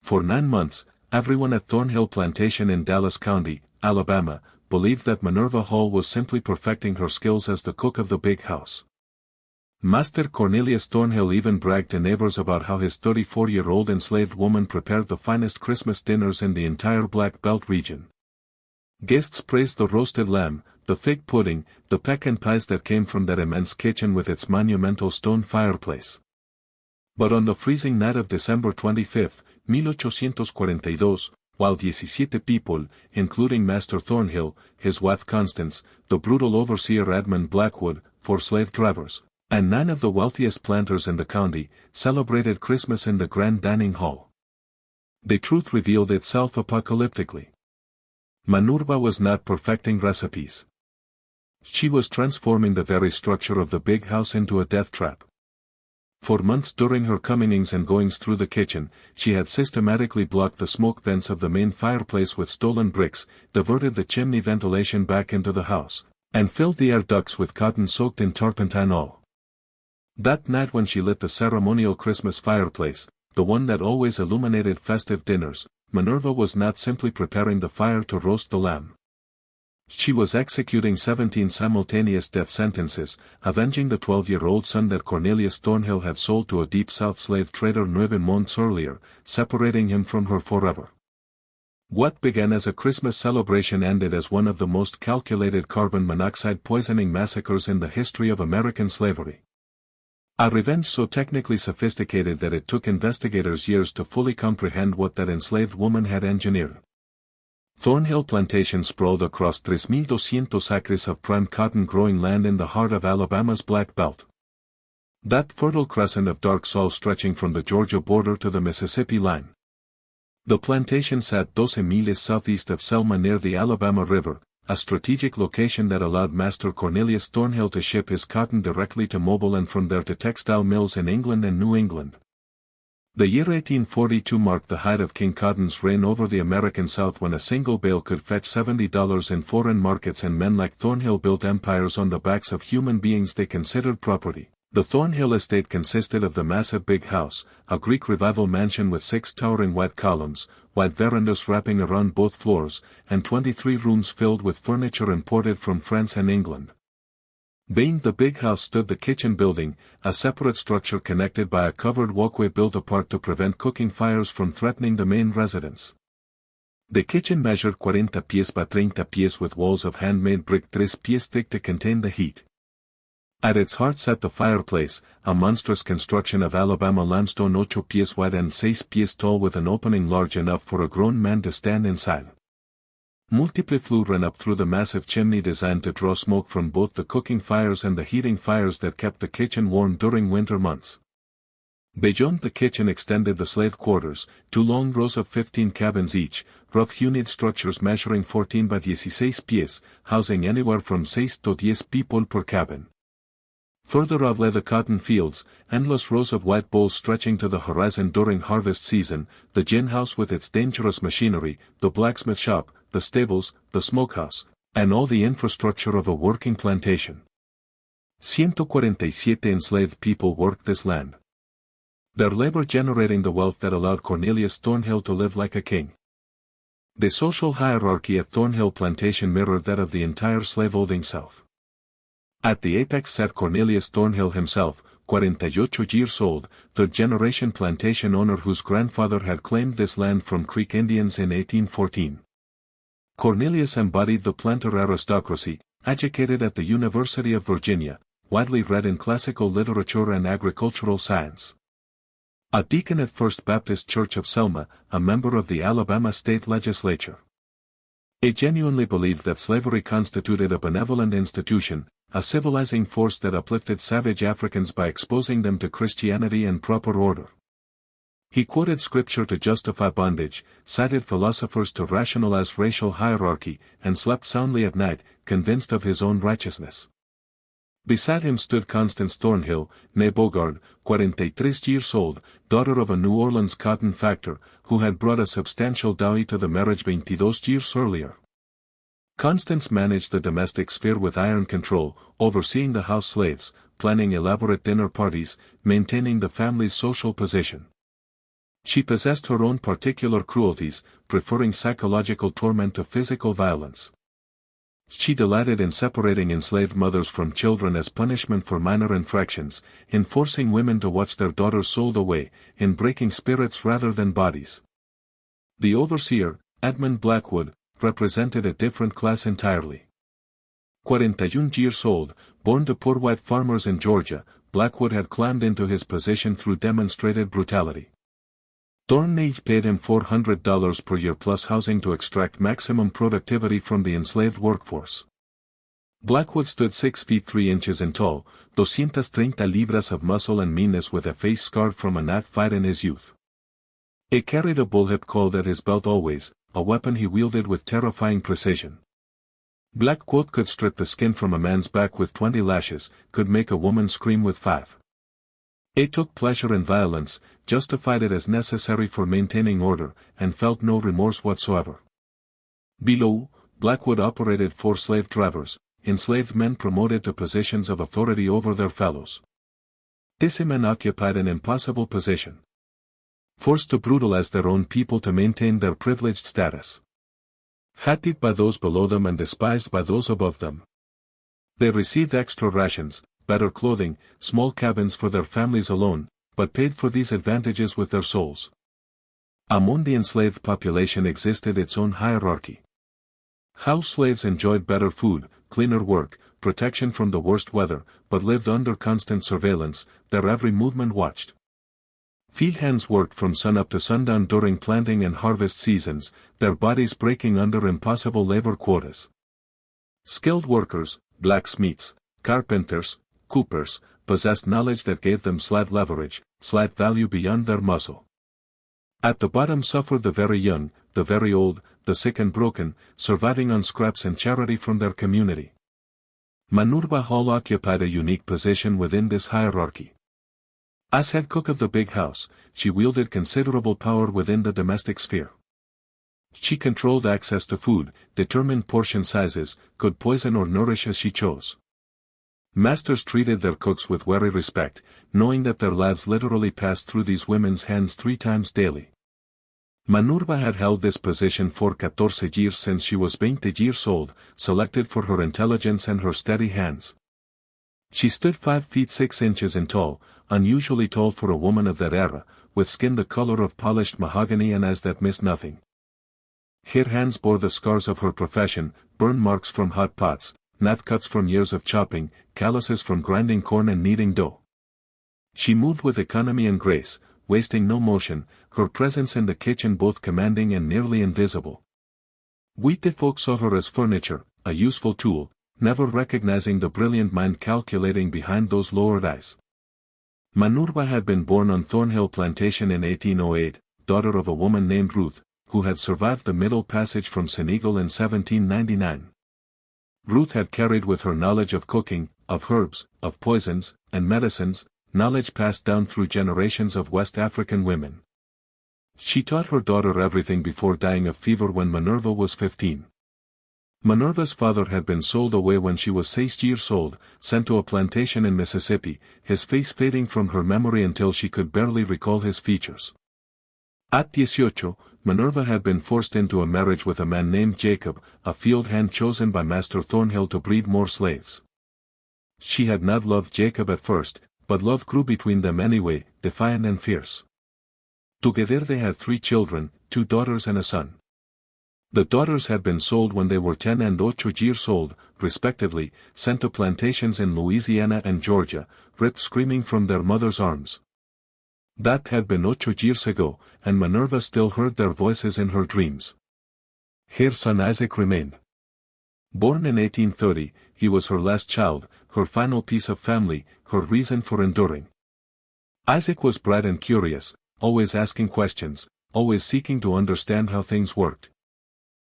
For 9 months, everyone at Thornhill Plantation in Dallas County, Alabama, believed that Minerva Hall was simply perfecting her skills as the cook of the big house. Master Cornelius Thornhill even bragged to neighbors about how his 34-year-old enslaved woman prepared the finest Christmas dinners in the entire Black Belt region. Guests praised the roasted lamb, the fig pudding, the pecan pies that came from that immense kitchen with its monumental stone fireplace. But on the freezing night of December 25, 1842, while 17 people, including Master Thornhill, his wife Constance, the brutal overseer Edmund Blackwood, 4 slave drivers, and 9 of the wealthiest planters in the county, celebrated Christmas in the grand dining hall, the truth revealed itself apocalyptically. Minerva was not perfecting recipes. She was transforming the very structure of the big house into a death trap. For months during her comings and goings through the kitchen, she had systematically blocked the smoke vents of the main fireplace with stolen bricks, diverted the chimney ventilation back into the house, and filled the air ducts with cotton soaked in turpentine oil. That night when she lit the ceremonial Christmas fireplace, the one that always illuminated festive dinners, Minerva was not simply preparing the fire to roast the lamb. She was executing 17 simultaneous death sentences, avenging the 12-year-old son that Cornelius Thornhill had sold to a Deep South slave trader 9 months earlier, separating him from her forever. What began as a Christmas celebration ended as one of the most calculated carbon monoxide poisoning massacres in the history of American slavery. A revenge so technically sophisticated that it took investigators years to fully comprehend what that enslaved woman had engineered. Thornhill Plantation sprawled across 3,200 acres of prime cotton-growing land in the heart of Alabama's Black Belt. That fertile crescent of dark soil stretching from the Georgia border to the Mississippi line. The plantation sat 12 miles southeast of Selma near the Alabama River, a strategic location that allowed Master Cornelius Thornhill to ship his cotton directly to Mobile and from there to textile mills in England and New England. The year 1842 marked the height of King Cotton's reign over the American South, when a single bale could fetch $70 in foreign markets, and men like Thornhill built empires on the backs of human beings they considered property. The Thornhill estate consisted of the massive big house, a Greek Revival mansion with 6 towering white columns, white verandas wrapping around both floors, and 23 rooms filled with furniture imported from France and England. Behind the big house stood the kitchen building, a separate structure connected by a covered walkway built apart to prevent cooking fires from threatening the main residence. The kitchen measured 40 pies by 30 pies with walls of handmade brick 3 pies thick to contain the heat. At its heart sat the fireplace, a monstrous construction of Alabama limestone 8 pies wide and 6 pies tall with an opening large enough for a grown man to stand inside. Multiple flue ran up through the massive chimney designed to draw smoke from both the cooking fires and the heating fires that kept the kitchen warm during winter months. Beyond the kitchen extended the slave quarters, 2 long rows of 15 cabins each, rough-hewn structures measuring 14 by 16 pies, housing anywhere from 6 to 10 people per cabin. Further out lay the cotton fields, endless rows of white bowls stretching to the horizon during harvest season, the gin house with its dangerous machinery, the blacksmith shop, the stables, the smokehouse, and all the infrastructure of a working plantation. 147 enslaved people worked this land, their labor generating the wealth that allowed Cornelius Thornhill to live like a king. The social hierarchy at Thornhill Plantation mirrored that of the entire slaveholding South. At the apex sat Cornelius Thornhill himself, 48 years old, third-generation plantation owner whose grandfather had claimed this land from Creek Indians in 1814. Cornelius embodied the planter aristocracy, educated at the University of Virginia, widely read in classical literature and agricultural science. A deacon at First Baptist Church of Selma, a member of the Alabama state legislature. He genuinely believed that slavery constituted a benevolent institution, a civilizing force that uplifted savage Africans by exposing them to Christianity and proper order. He quoted scripture to justify bondage, cited philosophers to rationalize racial hierarchy, and slept soundly at night, convinced of his own righteousness. Beside him stood Constance Thornhill, née Bogard, 43 years old, daughter of a New Orleans cotton factor, who had brought a substantial dowry to the marriage 22 years earlier. Constance managed the domestic sphere with iron control, overseeing the house slaves, planning elaborate dinner parties, maintaining the family's social position. She possessed her own particular cruelties, preferring psychological torment to physical violence. She delighted in separating enslaved mothers from children as punishment for minor infractions, in forcing women to watch their daughters sold away, in breaking spirits rather than bodies. The overseer, Edmund Blackwood, represented a different class entirely. 41 years old, born to poor white farmers in Georgia, Blackwood had climbed into his position through demonstrated brutality. Thornage paid him $400 per year plus housing to extract maximum productivity from the enslaved workforce. Blackwood stood 6 feet 3 inches in tall, 230 libras of muscle and meanness with a face scarred from a knife fight in his youth. He carried a bullwhip coiled at his belt always, a weapon he wielded with terrifying precision. Blackwood could strip the skin from a man's back with 20 lashes, could make a woman scream with 5. He took pleasure in violence, justified it as necessary for maintaining order, and felt no remorse whatsoever. Below, Blackwood operated 4 slave drivers, enslaved men promoted to positions of authority over their fellows. These men occupied an impossible position. Forced to brutalize their own people to maintain their privileged status. Hated by those below them and despised by those above them. They received extra rations, better clothing, small cabins for their families alone, but paid for these advantages with their souls. Among the enslaved population existed its own hierarchy. House slaves enjoyed better food, cleaner work, protection from the worst weather, but lived under constant surveillance, their every movement watched. Field hands worked from sunup to sundown during planting and harvest seasons, their bodies breaking under impossible labor quotas. Skilled workers, blacksmiths, carpenters, coopers, possessed knowledge that gave them slight leverage, slight value beyond their muscle. At the bottom suffered the very young, the very old, the sick and broken, surviving on scraps and charity from their community. Minerva Hall occupied a unique position within this hierarchy. As head cook of the big house, she wielded considerable power within the domestic sphere. She controlled access to food, determined portion sizes, could poison or nourish as she chose. Masters treated their cooks with wary respect, knowing that their lives literally passed through these women's hands 3 times daily. Minerva had held this position for 14 years since she was 20 years old, selected for her intelligence and her steady hands. She stood 5 feet 6 inches in tall, unusually tall for a woman of that era, with skin the color of polished mahogany and eyes that missed nothing. Her hands bore the scars of her profession, burn marks from hot pots, knife cuts from years of chopping, calluses from grinding corn and kneading dough. She moved with economy and grace, wasting no motion, her presence in the kitchen both commanding and nearly invisible. White folk saw her as furniture, a useful tool, never recognizing the brilliant mind calculating behind those lowered eyes. Minerva had been born on Thornhill Plantation in 1808, daughter of a woman named Ruth, who had survived the Middle Passage from Senegal in 1799. Ruth had carried with her knowledge of cooking, of herbs, of poisons, and medicines, knowledge passed down through generations of West African women. She taught her daughter everything before dying of fever when Minerva was 15. Minerva's father had been sold away when she was 6 years old, sent to a plantation in Mississippi, his face fading from her memory until she could barely recall his features. At 18, Minerva had been forced into a marriage with a man named Jacob, a field hand chosen by Master Thornhill to breed more slaves. She had not loved Jacob at first, but love grew between them anyway, defiant and fierce. Together they had 3 children, 2 daughters and a son. The daughters had been sold when they were 10 and 8 years old, respectively, sent to plantations in Louisiana and Georgia, ripped screaming from their mother's arms. That had been 8 years ago, and Minerva still heard their voices in her dreams. Her son Isaac remained. Born in 1830, he was her last child, her final piece of family, her reason for enduring. Isaac was bright and curious, always asking questions, always seeking to understand how things worked.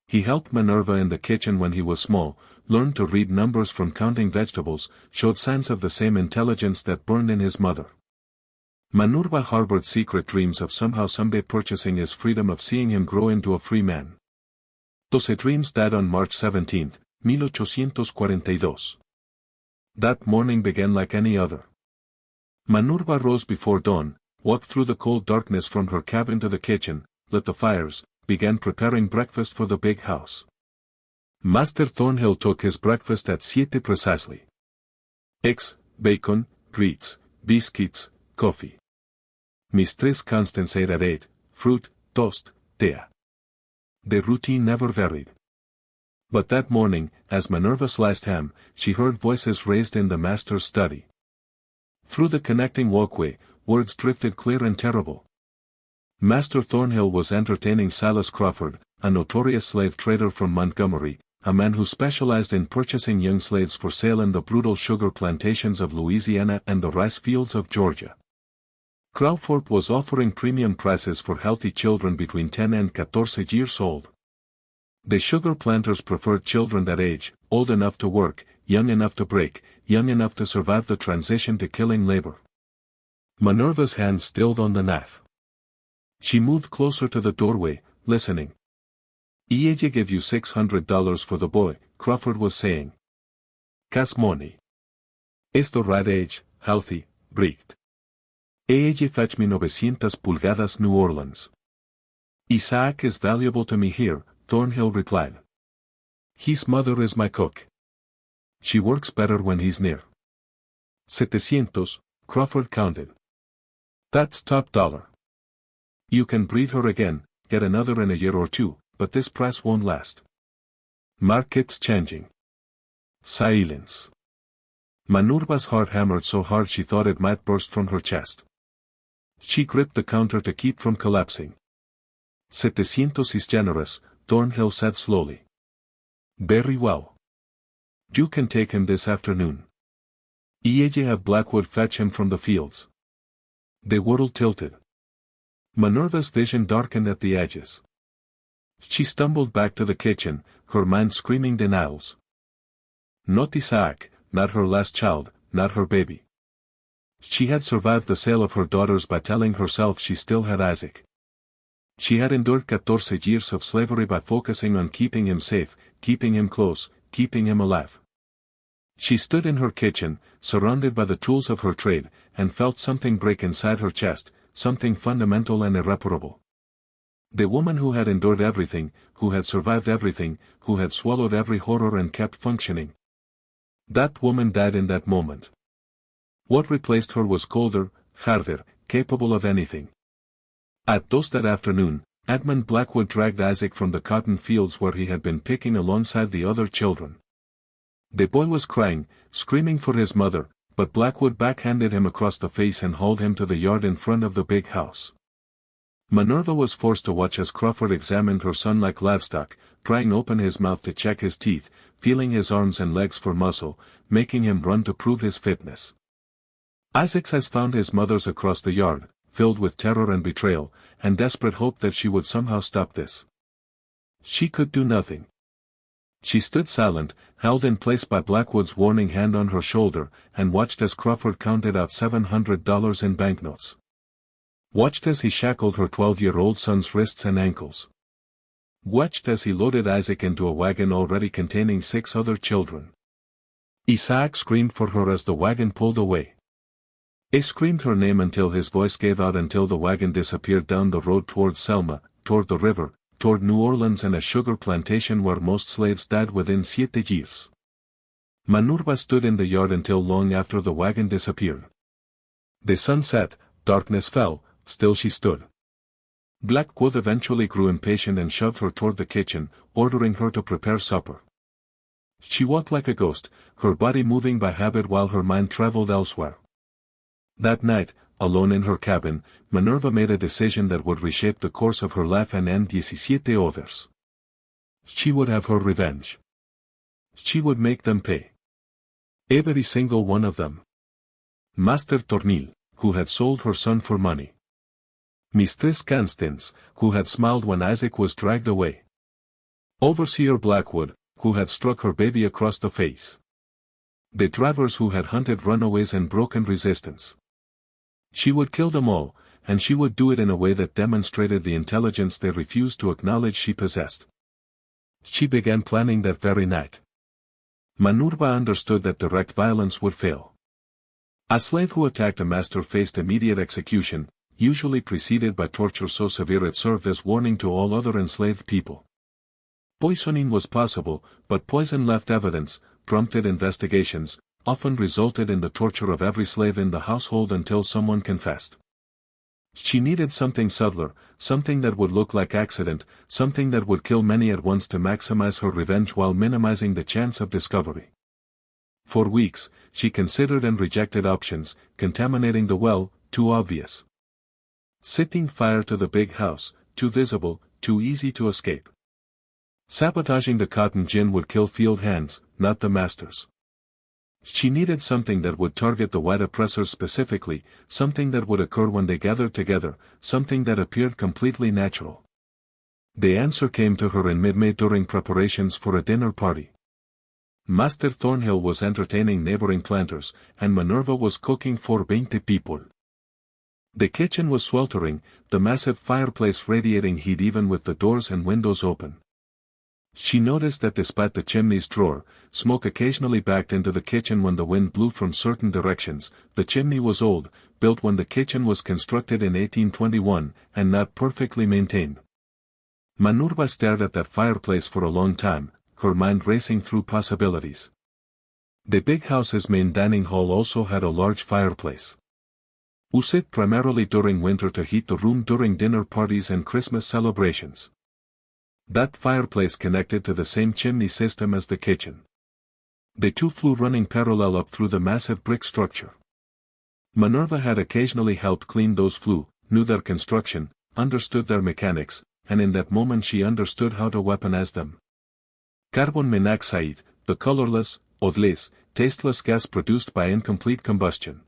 He helped Minerva in the kitchen when he was small, learned to read numbers from counting vegetables, showed signs of the same intelligence that burned in his mother. Minerva harbored secret dreams of somehow someday purchasing his freedom, of seeing him grow into a free man. Those dreams died on March 17, 1842. That morning began like any other. Minerva rose before dawn, walked through the cold darkness from her cabin to the kitchen, lit the fires, began preparing breakfast for the big house. Master Thornhill took his breakfast at 7 precisely. Eggs, bacon, grits, biscuits, coffee. Mistress Constance ate at 8, fruit, toast, tea. The routine never varied. But that morning, as Minerva sliced ham, she heard voices raised in the master's study. Through the connecting walkway, words drifted clear and terrible. Master Thornhill was entertaining Silas Crawford, a notorious slave trader from Montgomery, a man who specialized in purchasing young slaves for sale in the brutal sugar plantations of Louisiana and the rice fields of Georgia. Crawford was offering premium prices for healthy children between 10 and 14 years old. The sugar planters preferred children that age, old enough to work, young enough to break, young enough to survive the transition to killing labor. Minerva's hand stilled on the knife. She moved closer to the doorway, listening. "Ella gave you $600 for the boy," Crawford was saying. "Cas money. Es the right age, healthy, bright. Ella fetch me 900 pulgadas New Orleans. Isaac is valuable to me here," Thornhill replied. "His mother is my cook. She works better when he's near." 700, Crawford counted. "That's top dollar. You can breed her again, get another in a year or two, but this price won't last. Market's changing." Silence. Minerva's heart hammered so hard she thought it might burst from her chest. She gripped the counter to keep from collapsing. 700 is generous, Thornhill said slowly. "Very well. You can take him this afternoon. Ella have Blackwood fetch him from the fields." The world tilted. Minerva's vision darkened at the edges. She stumbled back to the kitchen, her mind screaming denials. Not Isaac, not her last child, not her baby. She had survived the sale of her daughters by telling herself she still had Isaac. She had endured 14 years of slavery by focusing on keeping him safe, keeping him close, keeping him alive. She stood in her kitchen, surrounded by the tools of her trade, and felt something break inside her chest, something fundamental and irreparable. The woman who had endured everything, who had survived everything, who had swallowed every horror and kept functioning. That woman died in that moment. What replaced her was colder, harder, capable of anything. At dusk that afternoon, Edmund Blackwood dragged Isaac from the cotton fields where he had been picking alongside the other children. The boy was crying, screaming for his mother, but Blackwood backhanded him across the face and hauled him to the yard in front of the big house. Minerva was forced to watch as Crawford examined her son like livestock, prying open his mouth to check his teeth, feeling his arms and legs for muscle, making him run to prove his fitness. Isaac's eyes found his mother's across the yard, filled with terror and betrayal, and desperate hope that she would somehow stop this. She could do nothing. She stood silent, held in place by Blackwood's warning hand on her shoulder, and watched as Crawford counted out $700 in banknotes. Watched as he shackled her 12-year-old son's wrists and ankles. Watched as he loaded Isaac into a wagon already containing 6 other children. Isaac screamed for her as the wagon pulled away. He screamed her name until his voice gave out, until the wagon disappeared down the road toward Selma, toward the river, toward New Orleans and a sugar plantation where most slaves died within 7 years. Minerva stood in the yard until long after the wagon disappeared. The sun set, darkness fell, still she stood. Blackwood eventually grew impatient and shoved her toward the kitchen, ordering her to prepare supper. She walked like a ghost, her body moving by habit while her mind traveled elsewhere. That night, alone in her cabin, Minerva made a decision that would reshape the course of her life and end 17 others. She would have her revenge. She would make them pay. Every single one of them. Master Thornhill, who had sold her son for money. Mistress Constance, who had smiled when Isaac was dragged away. Overseer Blackwood, who had struck her baby across the face. The drivers who had hunted runaways and broken resistance. She would kill them all, and she would do it in a way that demonstrated the intelligence they refused to acknowledge she possessed. She began planning that very night. Minerva understood that direct violence would fail. A slave who attacked a master faced immediate execution, usually preceded by torture so severe it served as warning to all other enslaved people. Poisoning was possible, but poison left evidence, prompted investigations, often resulted in the torture of every slave in the household until someone confessed. She needed something subtler, something that would look like accident, something that would kill many at once to maximize her revenge while minimizing the chance of discovery. For weeks, she considered and rejected options, contaminating the well, too obvious. Setting fire to the big house, too visible, too easy to escape. Sabotaging the cotton gin would kill field hands, not the masters. She needed something that would target the white oppressors specifically, something that would occur when they gathered together, something that appeared completely natural. The answer came to her in mid-May during preparations for a dinner party. Master Thornhill was entertaining neighboring planters, and Minerva was cooking for 20 people. The kitchen was sweltering, the massive fireplace radiating heat even with the doors and windows open. She noticed that despite the chimney's drawer, smoke occasionally backed into the kitchen when the wind blew from certain directions. The chimney was old, built when the kitchen was constructed in 1821, and not perfectly maintained. Minerva stared at that fireplace for a long time, her mind racing through possibilities. The big house's main dining hall also had a large fireplace. Used primarily during winter to heat the room during dinner parties and Christmas celebrations. That fireplace connected to the same chimney system as the kitchen. The two flew running parallel up through the massive brick structure. Minerva had occasionally helped clean those flue, knew their construction, understood their mechanics, and in that moment she understood how to weaponize them. Carbon monoxide, the colorless, odorless, tasteless gas produced by incomplete combustion.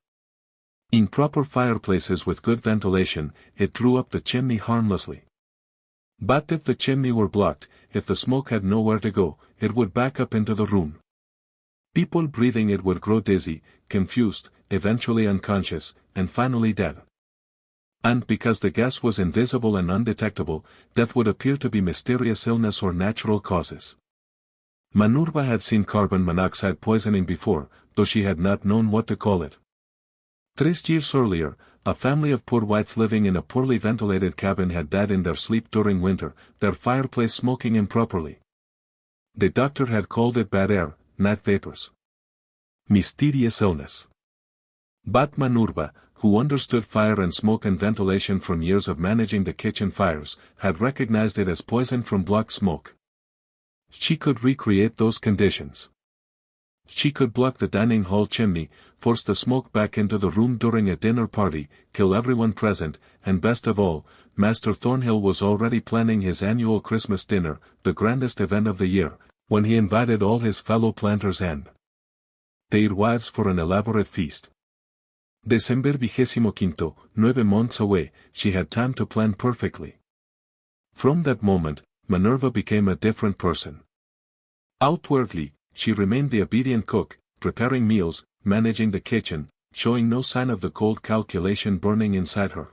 In proper fireplaces with good ventilation, it drew up the chimney harmlessly. But if the chimney were blocked, if the smoke had nowhere to go, it would back up into the room. People breathing it would grow dizzy, confused, eventually unconscious, and finally dead. And because the gas was invisible and undetectable, death would appear to be mysterious illness or natural causes. Minerva had seen carbon monoxide poisoning before, though she had not known what to call it. 3 years earlier, a family of poor whites living in a poorly ventilated cabin had died in their sleep during winter, their fireplace smoking improperly. The doctor had called it bad air, not vapors. Mysterious illness. But Minerva, who understood fire and smoke and ventilation from years of managing the kitchen fires, had recognized it as poison from blocked smoke. She could recreate those conditions. She could block the dining hall chimney, force the smoke back into the room during a dinner party, kill everyone present, and best of all, Master Thornhill was already planning his annual Christmas dinner, the grandest event of the year, when he invited all his fellow planters and their wives for an elaborate feast. December 25, 9 months away, she had time to plan perfectly. From that moment, Minerva became a different person. Outwardly, she remained the obedient cook, preparing meals, managing the kitchen, showing no sign of the cold calculation burning inside her.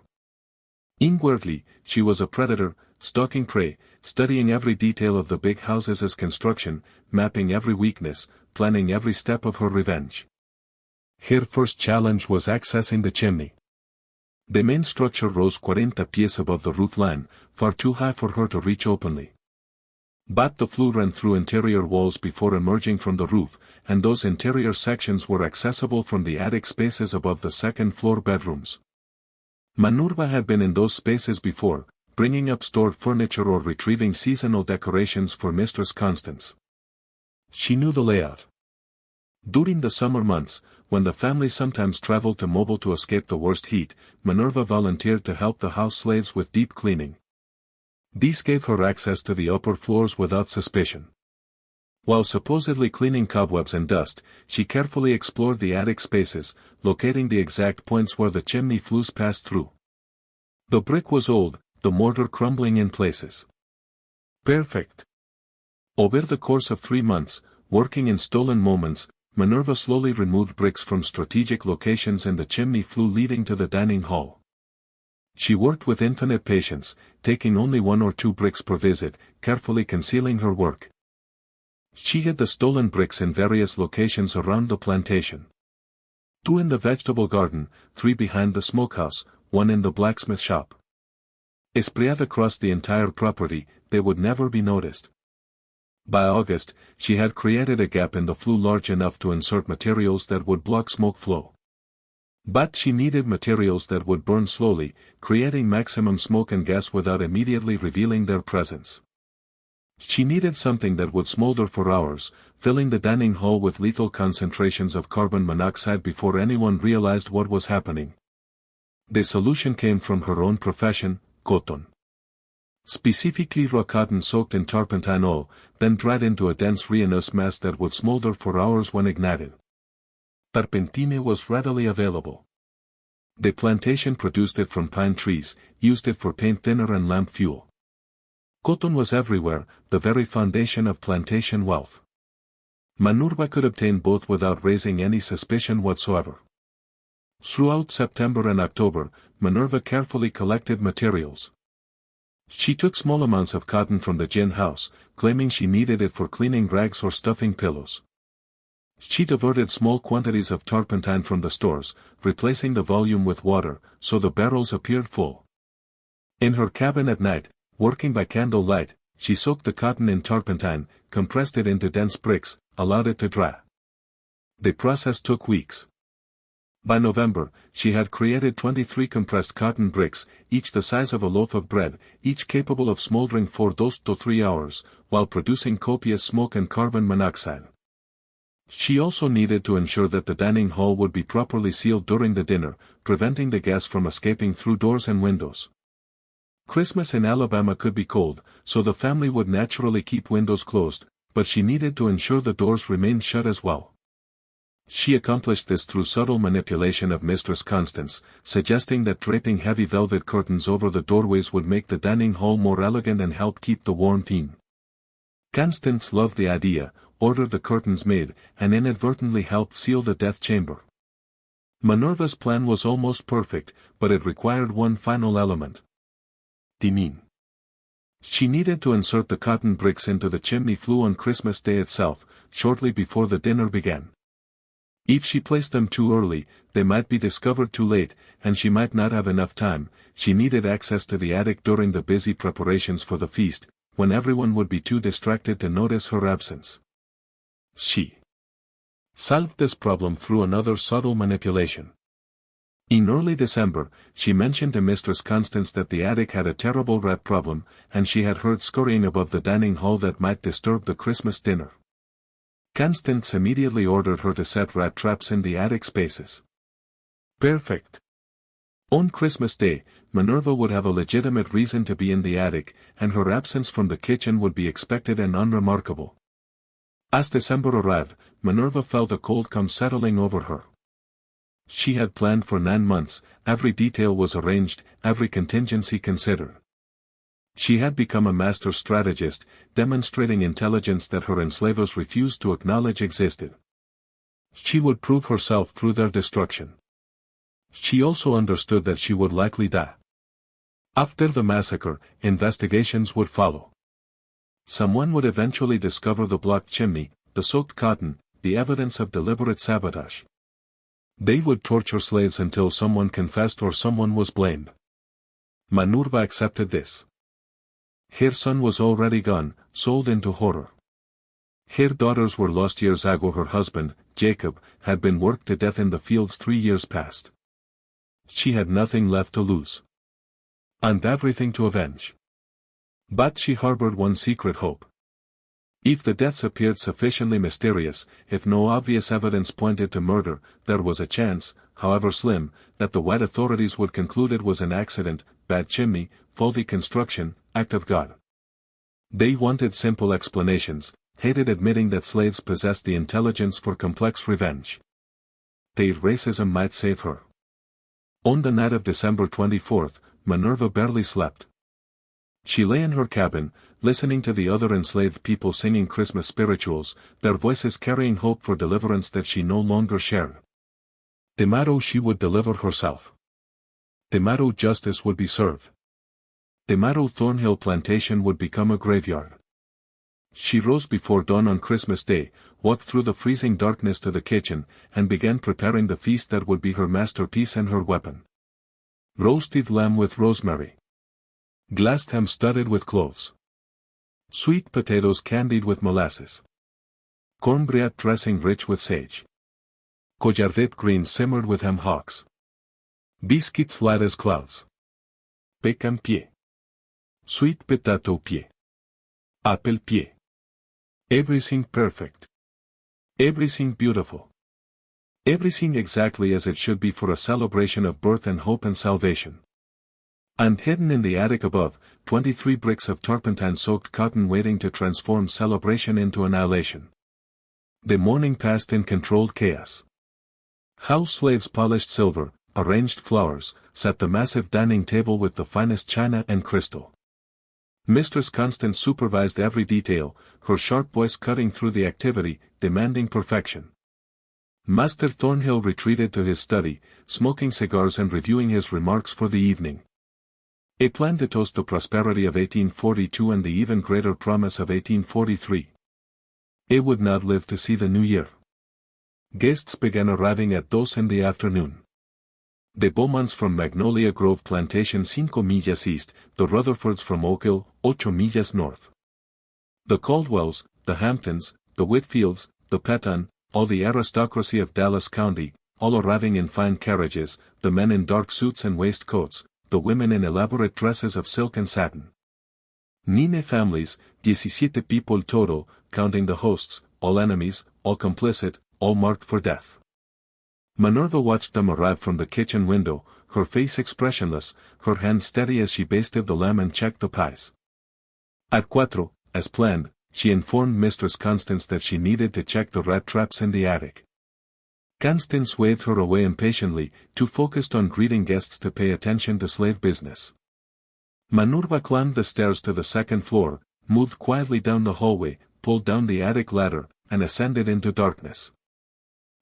Inwardly, she was a predator, stalking prey, studying every detail of the big house's construction, mapping every weakness, planning every step of her revenge. Her first challenge was accessing the chimney. The main structure rose 40 pies above the roof line, far too high for her to reach openly. But the flue ran through interior walls before emerging from the roof, and those interior sections were accessible from the attic spaces above the second-floor bedrooms. Minerva had been in those spaces before, bringing up stored furniture or retrieving seasonal decorations for Mistress Constance. She knew the layout. During the summer months, when the family sometimes traveled to Mobile to escape the worst heat, Minerva volunteered to help the house slaves with deep cleaning. These gave her access to the upper floors without suspicion. While supposedly cleaning cobwebs and dust, she carefully explored the attic spaces, locating the exact points where the chimney flues passed through. The brick was old, the mortar crumbling in places. Perfect. Over the course of 3 months, working in stolen moments, Minerva slowly removed bricks from strategic locations in the chimney flue leading to the dining hall. She worked with infinite patience, taking only 1 or 2 bricks per visit, carefully concealing her work. She hid the stolen bricks in various locations around the plantation. 2 in the vegetable garden, 3 behind the smokehouse, one in the blacksmith shop. Spread across the entire property, they would never be noticed. By August, she had created a gap in the flue large enough to insert materials that would block smoke flow. But she needed materials that would burn slowly, creating maximum smoke and gas without immediately revealing their presence. She needed something that would smolder for hours, filling the dining hall with lethal concentrations of carbon monoxide before anyone realized what was happening. The solution came from her own profession, cotton. Specifically raw cotton soaked in turpentine oil, then dried into a dense resinous mass that would smolder for hours when ignited. Turpentine was readily available. The plantation produced it from pine trees, used it for paint thinner and lamp fuel. Cotton was everywhere, the very foundation of plantation wealth. Minerva could obtain both without raising any suspicion whatsoever. Throughout September and October, Minerva carefully collected materials. She took small amounts of cotton from the gin house, claiming she needed it for cleaning rags or stuffing pillows. She diverted small quantities of turpentine from the stores, replacing the volume with water, so the barrels appeared full. In her cabin at night, working by candle light, she soaked the cotton in turpentine, compressed it into dense bricks, allowed it to dry. The process took weeks. By November, she had created 23 compressed cotton bricks, each the size of a loaf of bread, each capable of smoldering for 2 to 3 hours, while producing copious smoke and carbon monoxide. She also needed to ensure that the dining hall would be properly sealed during the dinner, preventing the gas from escaping through doors and windows. Christmas in Alabama could be cold, so the family would naturally keep windows closed, but she needed to ensure the doors remained shut as well. She accomplished this through subtle manipulation of Mistress Constance, suggesting that draping heavy velvet curtains over the doorways would make the dining hall more elegant and help keep the warmth in. Constance loved the idea, ordered the curtains made, and inadvertently helped seal the death chamber. Minerva's plan was almost perfect, but it required one final element. Timing. She needed to insert the cotton bricks into the chimney flue on Christmas Day itself, shortly before the dinner began. If she placed them too early, they might be discovered too late, and she might not have enough time. She needed access to the attic during the busy preparations for the feast, when everyone would be too distracted to notice her absence. She solved this problem through another subtle manipulation. In early December, she mentioned to Mistress Constance that the attic had a terrible rat problem, and she had heard scurrying above the dining hall that might disturb the Christmas dinner. Constance immediately ordered her to set rat traps in the attic spaces. Perfect. On Christmas Day, Minerva would have a legitimate reason to be in the attic, and her absence from the kitchen would be expected and unremarkable. As December arrived, Minerva felt a cold come settling over her. She had planned for 9 months, every detail was arranged, every contingency considered. She had become a master strategist, demonstrating intelligence that her enslavers refused to acknowledge existed. She would prove herself through their destruction. She also understood that she would likely die. After the massacre, investigations would follow. Someone would eventually discover the blocked chimney, the soaked cotton, the evidence of deliberate sabotage. They would torture slaves until someone confessed or someone was blamed. Minerva accepted this. Her son was already gone, sold into horror. Her daughters were lost years ago. Her husband, Jacob, had been worked to death in the fields 3 years past. She had nothing left to lose. And everything to avenge. But she harbored one secret hope. If the deaths appeared sufficiently mysterious, if no obvious evidence pointed to murder, there was a chance, however slim, that the white authorities would conclude it was an accident, bad chimney, faulty construction, act of God. They wanted simple explanations, hated admitting that slaves possessed the intelligence for complex revenge. Their racism might save her. On the night of December 24th, Minerva barely slept. She lay in her cabin, listening to the other enslaved people singing Christmas spirituals, their voices carrying hope for deliverance that she no longer shared. Tomorrow she would deliver herself. Tomorrow justice would be served. Tomorrow Thornhill Plantation would become a graveyard. She rose before dawn on Christmas Day, walked through the freezing darkness to the kitchen, and began preparing the feast that would be her masterpiece and her weapon. Roasted lamb with rosemary. Glassed ham studded with cloves. Sweet potatoes candied with molasses. Cornbread dressing rich with sage. Collardet greens simmered with ham hocks. Biscuits light as clouds. Pecan pie. Sweet potato pie. Apple pie. Everything perfect. Everything beautiful. Everything exactly as it should be for a celebration of birth and hope and salvation. And hidden in the attic above, 23 bricks of turpentine-soaked cotton waiting to transform celebration into annihilation. The morning passed in controlled chaos. House slaves polished silver, arranged flowers, set the massive dining table with the finest china and crystal. Mistress Constance supervised every detail, her sharp voice cutting through the activity, demanding perfection. Master Thornhill retreated to his study, smoking cigars and reviewing his remarks for the evening. He planned to toast the prosperity of 1842 and the even greater promise of 1843. He would not live to see the new year. Guests began arriving at 2 in the afternoon. The Beaumonts from Magnolia Grove Plantation 5 millas east, the Rutherfords from Oak Hill 8 millas north. The Caldwells, the Hamptons, the Whitfields, the Petton, all the aristocracy of Dallas County, all arriving in fine carriages, the men in dark suits and waistcoats, the women in elaborate dresses of silk and satin. 9 families, 17 people total, counting the hosts, all enemies, all complicit, all marked for death. Minerva watched them arrive from the kitchen window, her face expressionless, her hand steady as she basted the lamb and checked the pies. At 4, as planned, she informed Mistress Constance that she needed to check the rat traps in the attic. Constance waved her away impatiently, too focused on greeting guests to pay attention to slave business. Minerva climbed the stairs to the second floor, moved quietly down the hallway, pulled down the attic ladder, and ascended into darkness.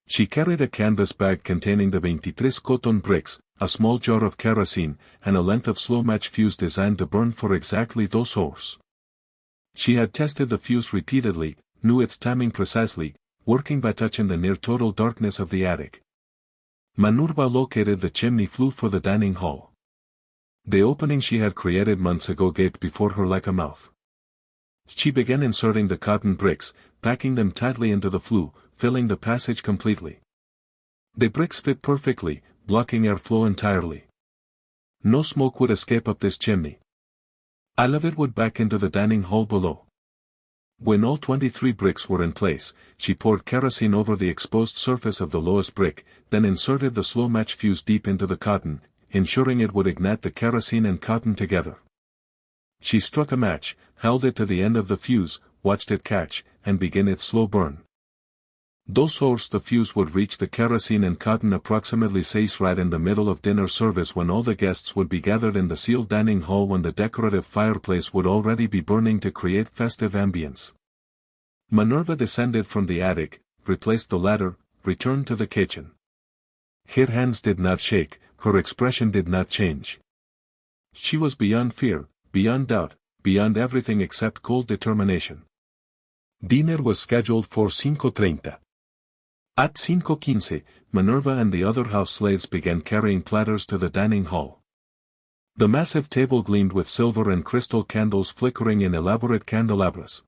She carried a canvas bag containing the 23 cotton bricks, a small jar of kerosene, and a length of slow match fuse designed to burn for exactly 2 hours. She had tested the fuse repeatedly, knew its timing precisely, working by touch in the near-total darkness of the attic. Minerva located the chimney flue for the dining hall. The opening she had created months ago gaped before her like a mouth. She began inserting the cotton bricks, packing them tightly into the flue, filling the passage completely. The bricks fit perfectly, blocking airflow entirely. No smoke would escape up this chimney. All of it would back into the dining hall below. When all 23 bricks were in place, she poured kerosene over the exposed surface of the lowest brick, then inserted the slow match fuse deep into the cotton, ensuring it would ignite the kerosene and cotton together. She struck a match, held it to the end of the fuse, watched it catch, and begin its slow burn. 2 hours the fuse would reach the kerosene and cotton approximately 6 right in the middle of dinner service when all the guests would be gathered in the sealed dining hall when the decorative fireplace would already be burning to create festive ambience. Minerva descended from the attic, replaced the ladder, returned to the kitchen. Her hands did not shake, her expression did not change. She was beyond fear, beyond doubt, beyond everything except cold determination. Dinner was scheduled for 5:30. At 5:15, Minerva and the other house slaves began carrying platters to the dining hall. The massive table gleamed with silver and crystal candles flickering in elaborate candelabras.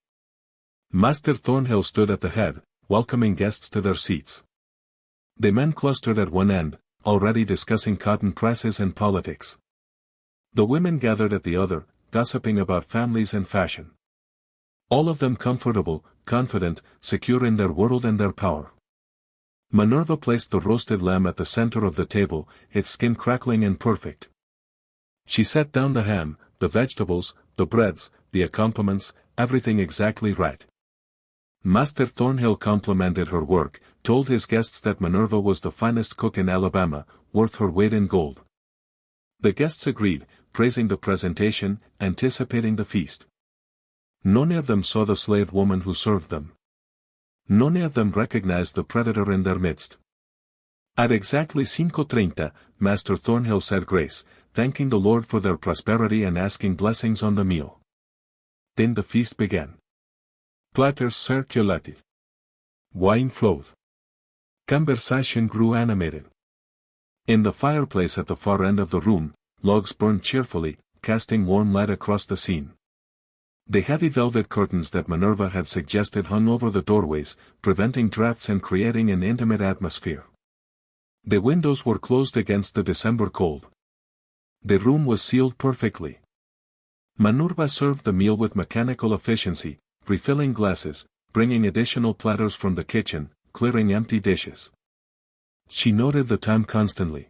Master Thornhill stood at the head, welcoming guests to their seats. The men clustered at one end, already discussing cotton prices and politics. The women gathered at the other, gossiping about families and fashion. All of them comfortable, confident, secure in their world and their power. Minerva placed the roasted lamb at the center of the table, its skin crackling and perfect. She set down the ham, the vegetables, the breads, the accompaniments, everything exactly right. Master Thornhill complimented her work, told his guests that Minerva was the finest cook in Alabama, worth her weight in gold. The guests agreed, praising the presentation, anticipating the feast. None of them saw the slave woman who served them. None of them recognized the predator in their midst. At exactly 5:30, Master Thornhill said grace, thanking the Lord for their prosperity and asking blessings on the meal. Then the feast began. Platters circulated. Wine flowed. Conversation grew animated. In the fireplace at the far end of the room, logs burned cheerfully, casting warm light across the scene. The heavy velvet curtains that Minerva had suggested hung over the doorways, preventing drafts and creating an intimate atmosphere. The windows were closed against the December cold. The room was sealed perfectly. Minerva served the meal with mechanical efficiency, refilling glasses, bringing additional platters from the kitchen, clearing empty dishes. She noted the time constantly.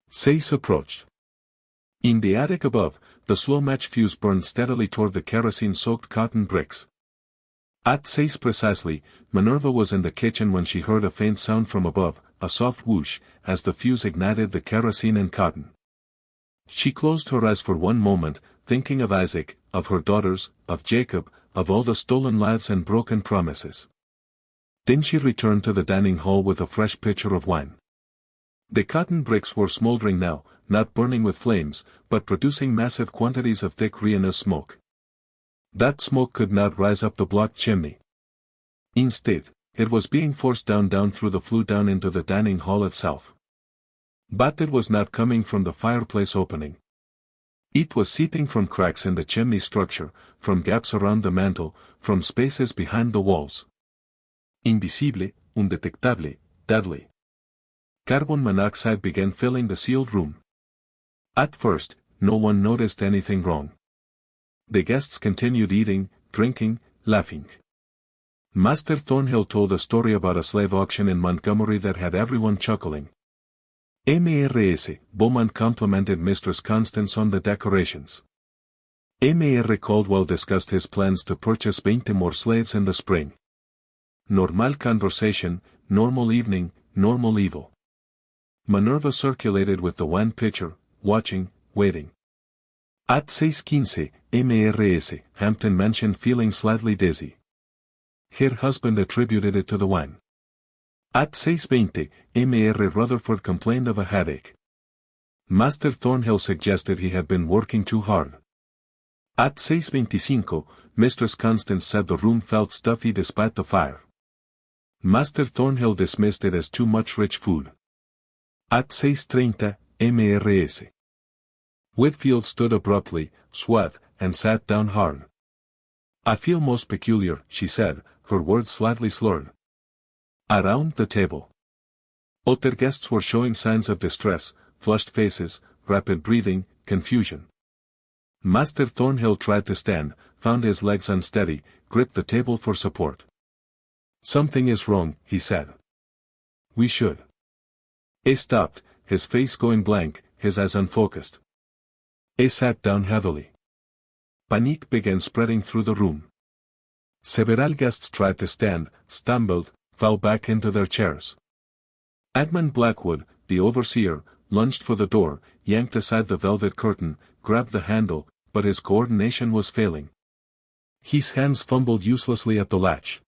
6 approached. In the attic above, the slow match fuse burned steadily toward the kerosene-soaked cotton bricks. At 6 precisely, Minerva was in the kitchen when she heard a faint sound from above, a soft whoosh, as the fuse ignited the kerosene and cotton. She closed her eyes for one moment, thinking of Isaac, of her daughters, of Jacob, of all the stolen lives and broken promises. Then she returned to the dining hall with a fresh pitcher of wine. The cotton bricks were smoldering now, not burning with flames, but producing massive quantities of thick resinous smoke. That smoke could not rise up the blocked chimney. Instead, it was being forced down through the flue down into the dining hall itself. But it was not coming from the fireplace opening. It was seeping from cracks in the chimney structure, from gaps around the mantel, from spaces behind the walls. Invisible, undetectable, deadly. Carbon monoxide began filling the sealed room. At first, no one noticed anything wrong. The guests continued eating, drinking, laughing. Master Thornhill told a story about a slave auction in Montgomery that had everyone chuckling. Mrs. Beaumont complimented Mistress Constance on the decorations. Mr. Caldwell discussed his plans to purchase 20 more slaves in the spring. Normal conversation, normal evening, normal evil. Minerva circulated with the wine pitcher, watching, waiting. At 6:15, Mrs. Hampton mentioned feeling slightly dizzy. Her husband attributed it to the wine. At 6:20, Mr. Rutherford complained of a headache. Master Thornhill suggested he had been working too hard. At 6:25, Mistress Constance said the room felt stuffy despite the fire. Master Thornhill dismissed it as too much rich food. At 6:30, Mrs. Whitfield stood abruptly, suave, and sat down hard. I feel most peculiar, she said, her words slightly slurred. Around the table. Other guests were showing signs of distress, flushed faces, rapid breathing, confusion. Master Thornhill tried to stand, found his legs unsteady, gripped the table for support. Something is wrong, he said. We should. He stopped, his face going blank, his eyes unfocused. He sat down heavily. Panic began spreading through the room. Several guests tried to stand, stumbled, fell back into their chairs. Edmund Blackwood, the overseer, lunged for the door, yanked aside the velvet curtain, grabbed the handle, but his coordination was failing. His hands fumbled uselessly at the latch.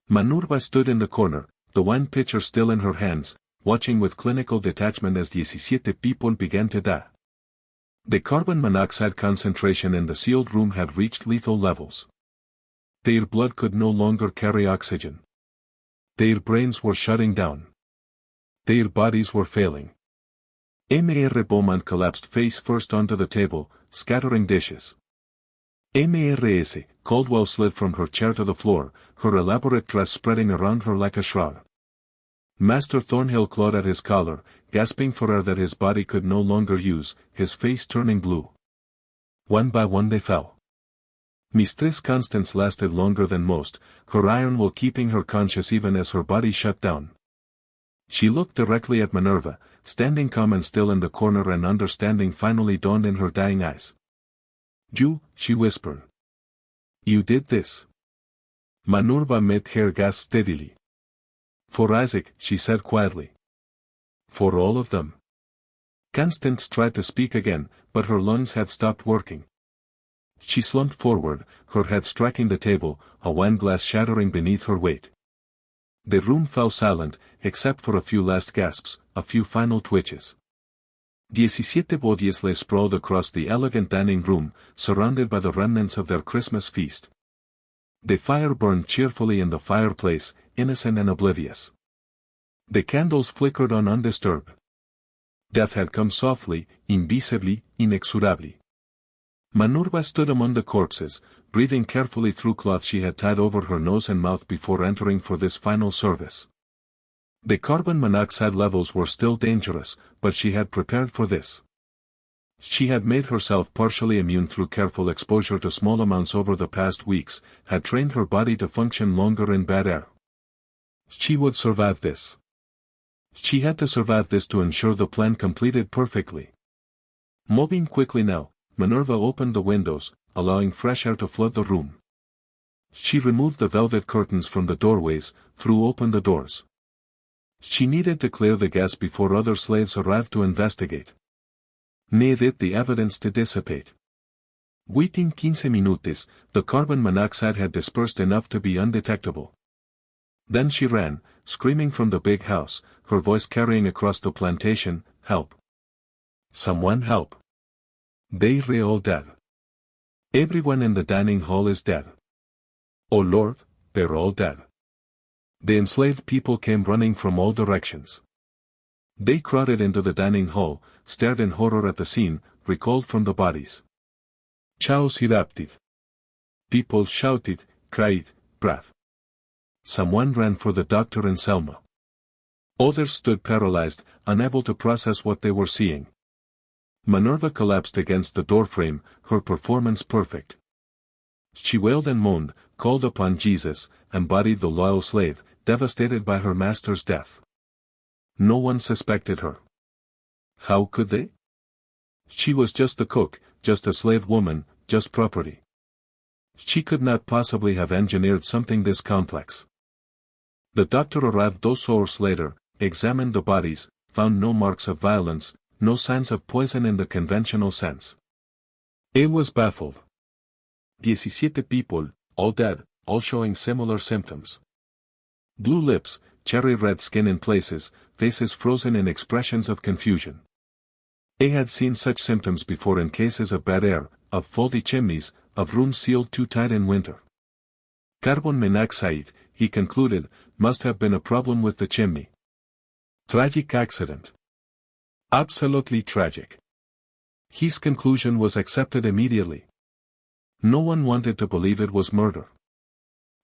Minerva stood in the corner, the wine pitcher still in her hands, watching with clinical detachment as 17 people began to die. The carbon monoxide concentration in the sealed room had reached lethal levels. Their blood could no longer carry oxygen. Their brains were shutting down. Their bodies were failing. Mr. Beaumont collapsed face first onto the table, scattering dishes. Mrs. Caldwell slid from her chair to the floor, her elaborate dress spreading around her like a shroud. Master Thornhill clawed at his collar, gasping for air that his body could no longer use, his face turning blue. One by one they fell. Mistress Constance lasted longer than most, her iron will keeping her conscious even as her body shut down. She looked directly at Minerva, standing calm and still in the corner, and understanding finally dawned in her dying eyes. You, she whispered. You did this. Minerva made her gasp steadily. For Isaac, she said quietly. For all of them. Constance tried to speak again, but her lungs had stopped working. She slumped forward, her head striking the table, a wine glass shattering beneath her weight. The room fell silent, except for a few last gasps, a few final twitches. 17 bodies lay sprawled across the elegant dining room, surrounded by the remnants of their Christmas feast. The fire burned cheerfully in the fireplace, innocent and oblivious. The candles flickered on undisturbed. Death had come softly, invisibly, inexorably. Minerva stood among the corpses, breathing carefully through cloth she had tied over her nose and mouth before entering for this final service. The carbon monoxide levels were still dangerous, but she had prepared for this. She had made herself partially immune through careful exposure to small amounts over the past weeks, had trained her body to function longer in bad air. She would survive this. She had to survive this to ensure the plan completed perfectly. Moving quickly now, Minerva opened the windows, allowing fresh air to flood the room. She removed the velvet curtains from the doorways, threw open the doors. She needed to clear the gas before other slaves arrived to investigate. Needed the evidence to dissipate. Within 15 minutes, the carbon monoxide had dispersed enough to be undetectable. Then she ran, screaming from the big house, her voice carrying across the plantation, "Help! Someone help! They're all dead. Everyone in the dining hall is dead. Oh Lord, they're all dead." The enslaved people came running from all directions. They crowded into the dining hall, stared in horror at the scene, recalled from the bodies. Chaos erupted. People shouted, cried, breathed. Someone ran for the doctor and Selma. Others stood paralyzed, unable to process what they were seeing. Minerva collapsed against the doorframe, her performance perfect. She wailed and moaned, called upon Jesus, embodied the loyal slave, devastated by her master's death. No one suspected her. How could they? She was just a cook, just a slave woman, just property. She could not possibly have engineered something this complex. The doctor arrived 2 hours later, examined the bodies, found no marks of violence, no signs of poison in the conventional sense. He was baffled. 17 people, all dead, all showing similar symptoms. Blue lips, cherry red skin in places, faces frozen in expressions of confusion. He had seen such symptoms before in cases of bad air, of faulty chimneys, of rooms sealed too tight in winter. Carbon monoxide, he concluded, must have been a problem with the chimney. Tragic accident. Absolutely tragic. His conclusion was accepted immediately. No one wanted to believe it was murder.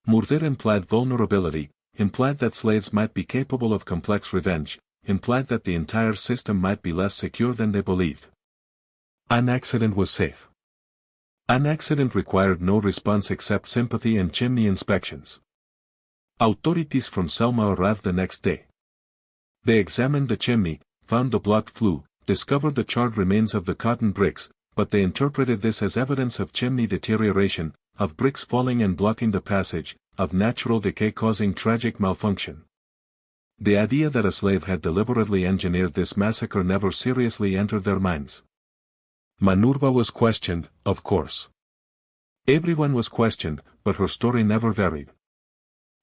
Murder implied vulnerability, implied that slaves might be capable of complex revenge, implied that the entire system might be less secure than they believed. An accident was safe. An accident required no response except sympathy and chimney inspections. Authorities from Selma arrived the next day. They examined the chimney, found the blocked flue, discovered the charred remains of the cotton bricks, but they interpreted this as evidence of chimney deterioration, of bricks falling and blocking the passage, of natural decay causing tragic malfunction. The idea that a slave had deliberately engineered this massacre never seriously entered their minds. Minerva was questioned, of course. Everyone was questioned, but her story never varied.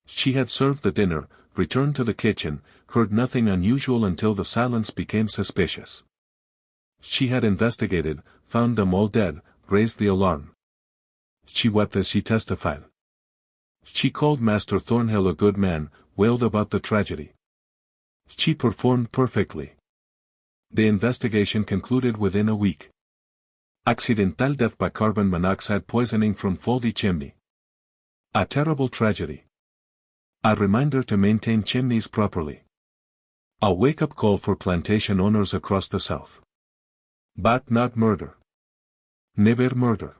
She had served the dinner, returned to the kitchen, heard nothing unusual until the silence became suspicious. She had investigated, found them all dead, raised the alarm. She wept as she testified. She called Master Thornhill a good man, wailed about the tragedy. She performed perfectly. The investigation concluded within a week. Accidental death by carbon monoxide poisoning from faulty chimney. A terrible tragedy. A reminder to maintain chimneys properly. A wake-up call for plantation owners across the South. But not murder. Never murder.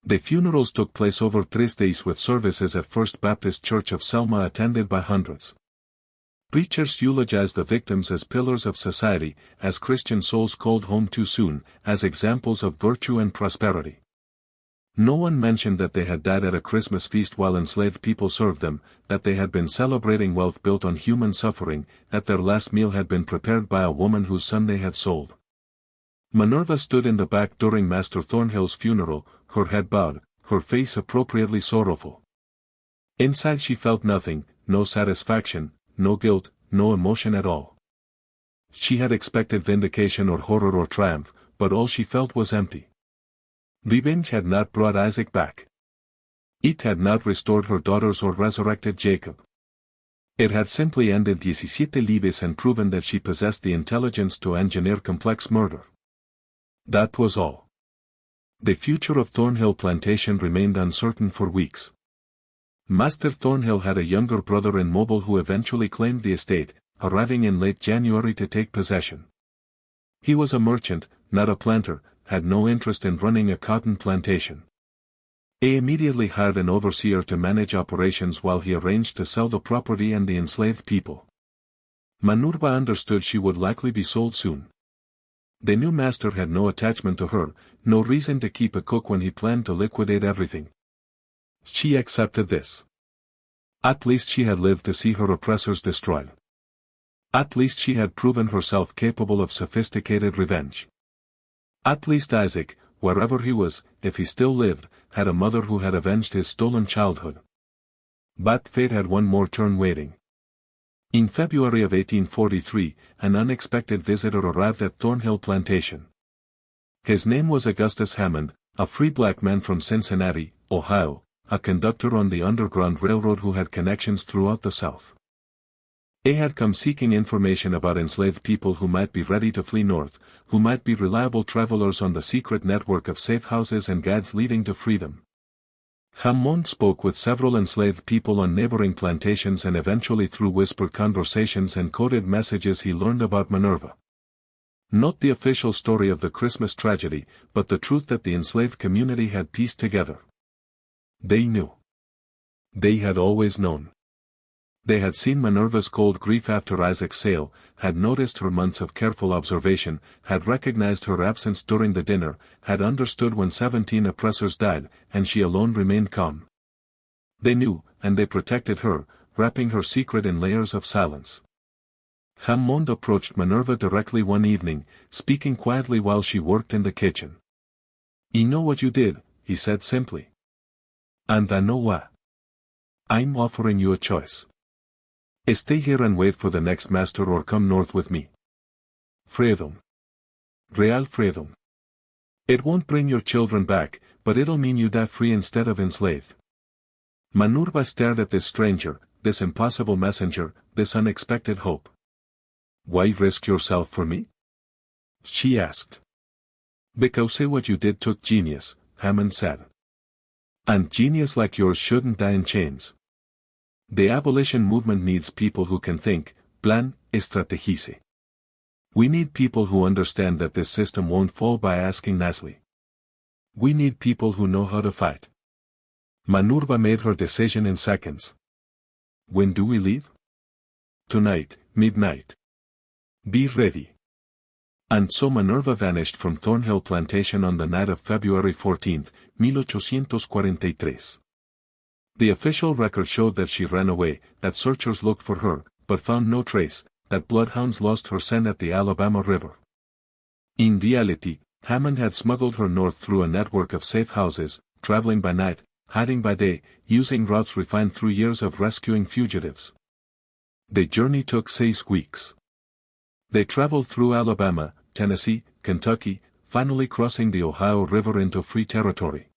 The funerals took place over 3 days with services at First Baptist Church of Selma attended by hundreds. Preachers eulogized the victims as pillars of society, as Christian souls called home too soon, as examples of virtue and prosperity. No one mentioned that they had died at a Christmas feast while enslaved people served them, that they had been celebrating wealth built on human suffering, that their last meal had been prepared by a woman whose son they had sold. Minerva stood in the back during Master Thornhill's funeral, her head bowed, her face appropriately sorrowful. Inside she felt nothing, no satisfaction, no guilt, no emotion at all. She had expected vindication or horror or triumph, but all she felt was empty. Revenge had not brought Isaac back. It had not restored her daughters or resurrected Jacob. It had simply ended 17 libes and proven that she possessed the intelligence to engineer complex murder. That was all. The future of Thornhill Plantation remained uncertain for weeks. Master Thornhill had a younger brother in Mobile who eventually claimed the estate, arriving in late January to take possession. He was a merchant, not a planter, had no interest in running a cotton plantation. He immediately hired an overseer to manage operations while he arranged to sell the property and the enslaved people. Manurba understood she would likely be sold soon. The new master had no attachment to her, no reason to keep a cook when he planned to liquidate everything. She accepted this. At least she had lived to see her oppressors destroyed. At least she had proven herself capable of sophisticated revenge. At least Isaac, wherever he was, if he still lived, had a mother who had avenged his stolen childhood. But fate had one more turn waiting. In February of 1843, an unexpected visitor arrived at Thornhill Plantation. His name was Augustus Hammond, a free black man from Cincinnati, Ohio, a conductor on the Underground Railroad who had connections throughout the South. He had come seeking information about enslaved people who might be ready to flee north, who might be reliable travelers on the secret network of safe houses and guides leading to freedom. Hammond spoke with several enslaved people on neighboring plantations and eventually through whispered conversations and coded messages he learned about Minerva. Not the official story of the Christmas tragedy, but the truth that the enslaved community had pieced together. They knew. They had always known. They had seen Minerva's cold grief after Isaac's sale, had noticed her months of careful observation, had recognized her absence during the dinner, had understood when 17 oppressors died, and she alone remained calm. They knew, and they protected her, wrapping her secret in layers of silence. Hammond approached Minerva directly one evening, speaking quietly while she worked in the kitchen. "You know what you did," he said simply. "And I know why. I'm offering you a choice. Stay here and wait for the next master or come north with me. Freedom. Real freedom. It won't bring your children back, but it'll mean you die free instead of enslaved." Minerva stared at this stranger, this impossible messenger, this unexpected hope. "Why risk yourself for me?" she asked. "Because what you did took genius," Hammond said. "And genius like yours shouldn't die in chains. The abolition movement needs people who can think, plan, strategize. We need people who understand that this system won't fall by asking nicely. We need people who know how to fight." Minerva made her decision in seconds. "When do we leave?" "Tonight, midnight. Be ready." And so Minerva vanished from Thornhill Plantation on the night of February 14, 1843. The official record showed that she ran away, that searchers looked for her, but found no trace, that bloodhounds lost her scent at the Alabama River. In reality, Hammond had smuggled her north through a network of safe houses, traveling by night, hiding by day, using routes refined through years of rescuing fugitives. The journey took 6 weeks. They traveled through Alabama, Tennessee, Kentucky, finally crossing the Ohio River into free territory.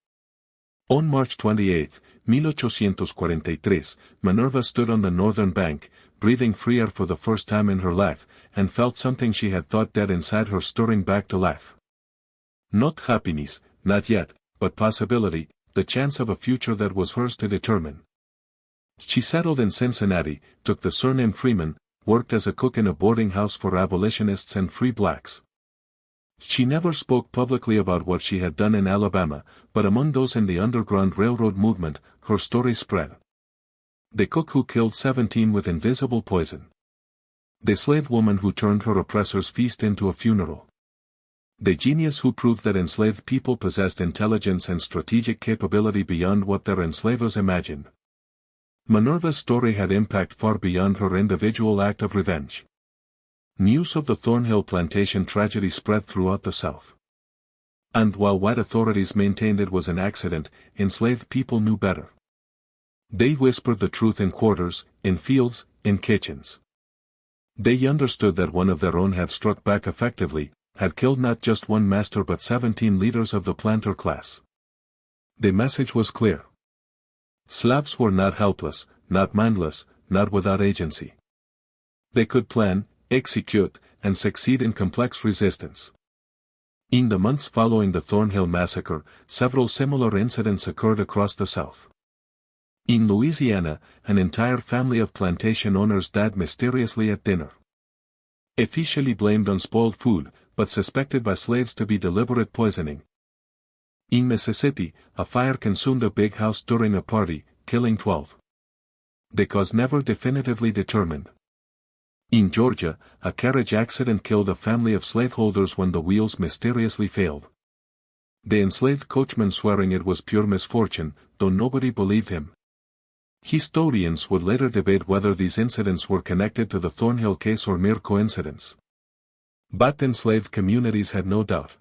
On March 28, 1843, Minerva stood on the northern bank, breathing free air for the first time in her life, and felt something she had thought dead inside her stirring back to life. Not happiness, not yet, but possibility, the chance of a future that was hers to determine. She settled in Cincinnati, took the surname Freeman, worked as a cook in a boarding house for abolitionists and free blacks. She never spoke publicly about what she had done in Alabama, but among those in the Underground Railroad movement, her story spread. The cook who killed 17 with invisible poison. The slave woman who turned her oppressor's feast into a funeral. The genius who proved that enslaved people possessed intelligence and strategic capability beyond what their enslavers imagined. Minerva's story had impact far beyond her individual act of revenge. News of the Thornhill Plantation tragedy spread throughout the South. And while white authorities maintained it was an accident, enslaved people knew better. They whispered the truth in quarters, in fields, in kitchens. They understood that one of their own had struck back effectively, had killed not just one master but 17 leaders of the planter class. The message was clear. Slaves were not helpless, not mindless, not without agency. They could plan, execute, and succeed in complex resistance. In the months following the Thornhill massacre, several similar incidents occurred across the South. In Louisiana, an entire family of plantation owners died mysteriously at dinner. Officially blamed on spoiled food, but suspected by slaves to be deliberate poisoning. In Mississippi, a fire consumed a big house during a party, killing 12. The cause never definitively determined. In Georgia, a carriage accident killed a family of slaveholders when the wheels mysteriously failed. The enslaved coachman swearing it was pure misfortune, though nobody believed him. Historians would later debate whether these incidents were connected to the Thornhill case or mere coincidence. But enslaved communities had no doubt.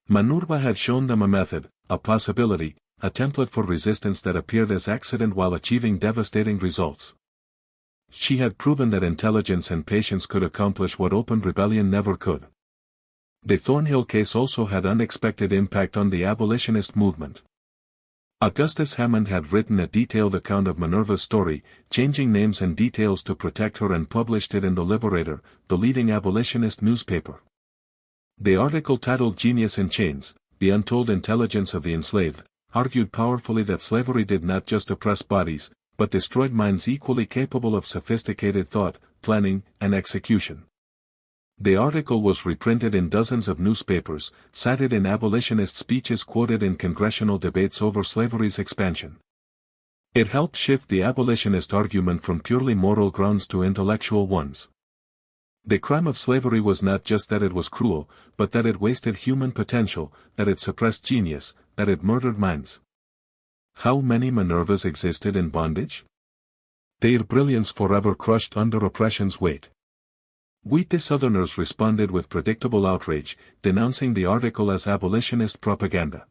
Minerva had shown them a method, a possibility, a template for resistance that appeared as accident while achieving devastating results. She had proven that intelligence and patience could accomplish what open rebellion never could. The Thornhill case also had unexpected impact on the abolitionist movement. Augustus Hammond had written a detailed account of Minerva's story, changing names and details to protect her, and published it in The Liberator, the leading abolitionist newspaper. The article, titled Genius in Chains, The Untold Intelligence of the Enslaved, argued powerfully that slavery did not just oppress bodies, but destroyed minds equally capable of sophisticated thought, planning, and execution. The article was reprinted in dozens of newspapers, cited in abolitionist speeches, quoted in congressional debates over slavery's expansion. It helped shift the abolitionist argument from purely moral grounds to intellectual ones. The crime of slavery was not just that it was cruel, but that it wasted human potential, that it suppressed genius, that it murdered minds. How many Minervas existed in bondage? Their brilliance forever crushed under oppression's weight. The Southerners responded with predictable outrage, denouncing the article as abolitionist propaganda,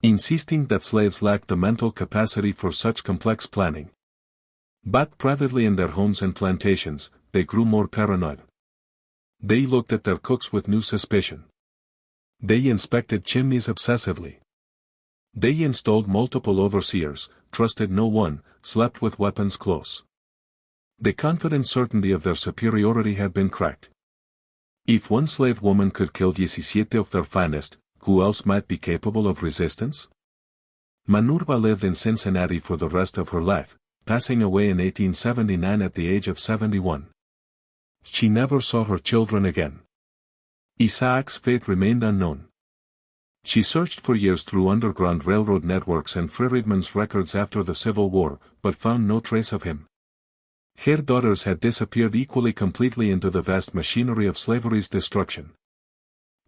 insisting that slaves lacked the mental capacity for such complex planning. But privately in their homes and plantations, they grew more paranoid. They looked at their cooks with new suspicion. They inspected chimneys obsessively. They installed multiple overseers, trusted no one, slept with weapons close. The confident certainty of their superiority had been cracked. If one slave woman could kill 17 of their finest, who else might be capable of resistance? Minerva lived in Cincinnati for the rest of her life, passing away in 1879 at the age of 71. She never saw her children again. Isaac's fate remained unknown. She searched for years through Underground Railroad networks and freedmen's records after the Civil War, but found no trace of him. Her daughters had disappeared equally completely into the vast machinery of slavery's destruction.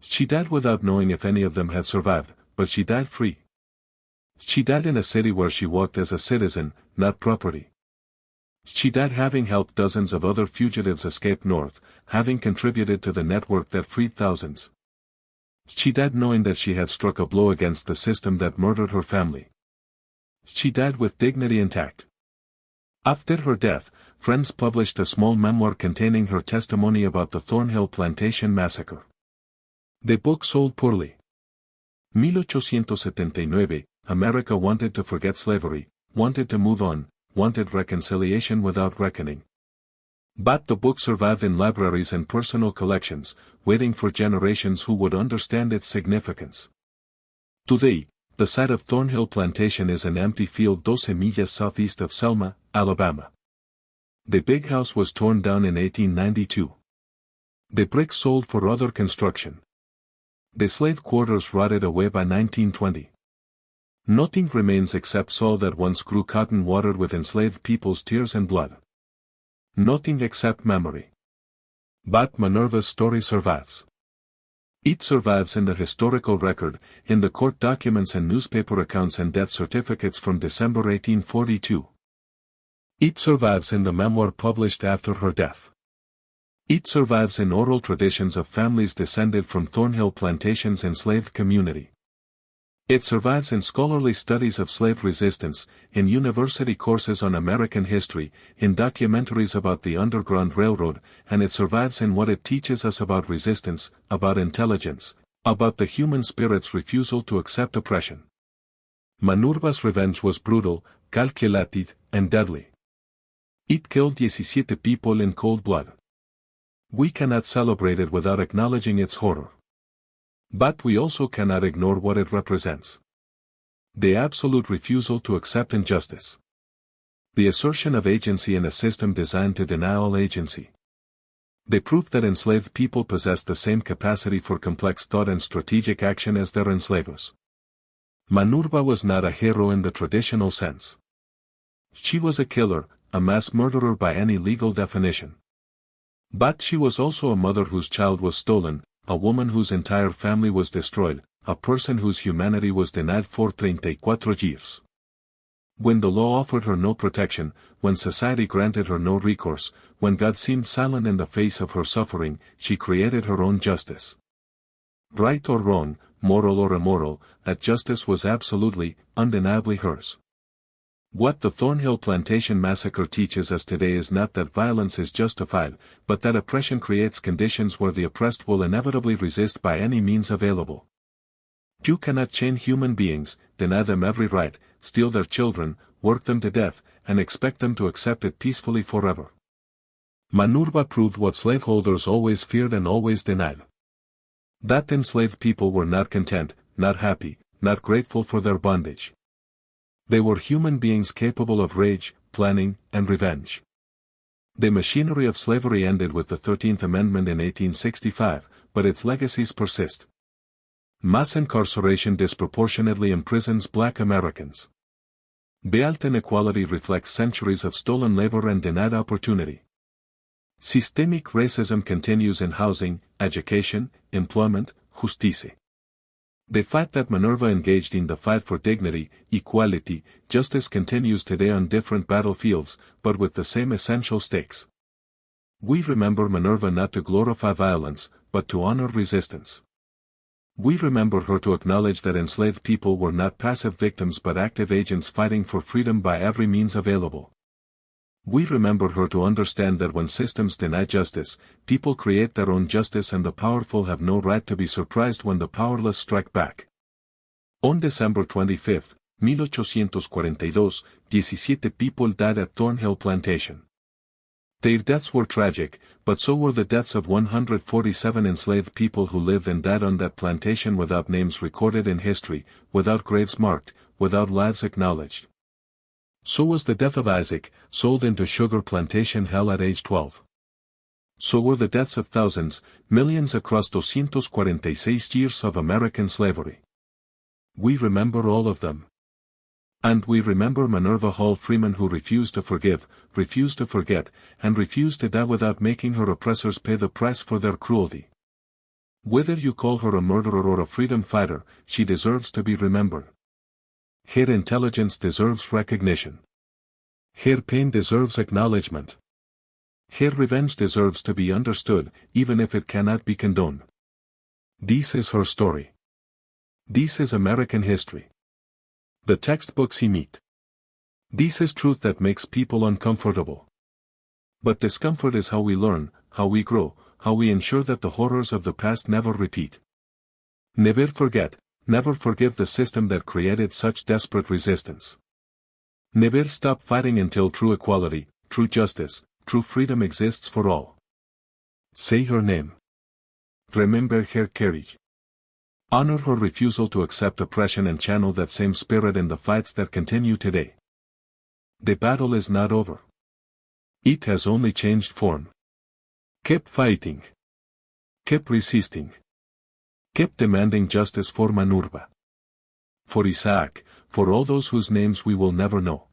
She died without knowing if any of them had survived, but she died free. She died in a city where she walked as a citizen, not property. She died having helped dozens of other fugitives escape north, having contributed to the network that freed thousands. She died knowing that she had struck a blow against the system that murdered her family. She died with dignity intact. After her death, friends published a small memoir containing her testimony about the Thornhill Plantation massacre. The book sold poorly. 1879, America wanted to forget slavery, wanted to move on, wanted reconciliation without reckoning. But the book survived in libraries and personal collections, waiting for generations who would understand its significance. Today, the site of Thornhill Plantation is an empty field 12 millas southeast of Selma, Alabama. The big house was torn down in 1892. The bricks sold for other construction. The slave quarters rotted away by 1920. Nothing remains except soil that once grew cotton watered with enslaved people's tears and blood. Nothing except memory. But Minerva's story survives. It survives in the historical record, in the court documents and newspaper accounts and death certificates from December 1842. It survives in the memoir published after her death. It survives in oral traditions of families descended from Thornhill Plantation's enslaved community. It survives in scholarly studies of slave resistance, in university courses on American history, in documentaries about the Underground Railroad, and it survives in what it teaches us about resistance, about intelligence, about the human spirit's refusal to accept oppression. Minerva's revenge was brutal, calculated, and deadly. It killed 17 people in cold blood. We cannot celebrate it without acknowledging its horror. But we also cannot ignore what it represents. The absolute refusal to accept injustice. The assertion of agency in a system designed to deny all agency. The proof that enslaved people possess the same capacity for complex thought and strategic action as their enslavers. Manurba was not a hero in the traditional sense. She was a killer, a mass murderer by any legal definition. But she was also a mother whose child was stolen, a woman whose entire family was destroyed, a person whose humanity was denied for 34 years. When the law offered her no protection, when society granted her no recourse, when God seemed silent in the face of her suffering, she created her own justice. Right or wrong, moral or immoral, that justice was absolutely, undeniably hers. What the Thornhill Plantation massacre teaches us today is not that violence is justified, but that oppression creates conditions where the oppressed will inevitably resist by any means available. You cannot chain human beings, deny them every right, steal their children, work them to death, and expect them to accept it peacefully forever. Manurba proved what slaveholders always feared and always denied. That enslaved people were not content, not happy, not grateful for their bondage. They were human beings capable of rage, planning, and revenge. The machinery of slavery ended with the 13th Amendment in 1865, but its legacies persist. Mass incarceration disproportionately imprisons Black Americans. Wealth inequality reflects centuries of stolen labor and denied opportunity. Systemic racism continues in housing, education, employment, justice. The fight that Minerva engaged in, the fight for dignity, equality, justice, continues today on different battlefields, but with the same essential stakes. We remember Minerva not to glorify violence, but to honor resistance. We remember her to acknowledge that enslaved people were not passive victims but active agents fighting for freedom by every means available. We remember her to understand that when systems deny justice, people create their own justice, and the powerful have no right to be surprised when the powerless strike back. On December 25, 1842, 17 people died at Thornhill Plantation. Their deaths were tragic, but so were the deaths of 147 enslaved people who lived and died on that plantation without names recorded in history, without graves marked, without lives acknowledged. So was the death of Isaac, sold into sugar plantation hell at age 12. So were the deaths of thousands, millions across 246 years of American slavery. We remember all of them. And we remember Minerva Hall Freeman, who refused to forgive, refused to forget, and refused to die without making her oppressors pay the price for their cruelty. Whether you call her a murderer or a freedom fighter, she deserves to be remembered. Her intelligence deserves recognition. Her pain deserves acknowledgement. Her revenge deserves to be understood, even if it cannot be condoned. This is her story. This is American history. The textbooks meet. This is truth that makes people uncomfortable. But discomfort is how we learn, how we grow, how we ensure that the horrors of the past never repeat. Never forget, never forgive the system that created such desperate resistance. Never stop fighting until true equality, true justice, true freedom exists for all. Say her name. Remember her courage. Honor her refusal to accept oppression and channel that same spirit in the fights that continue today. The battle is not over. It has only changed form. Keep fighting. Keep resisting. Keep demanding justice for Manurba. For Isaac, for all those whose names we will never know.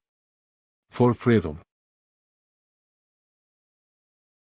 For freedom.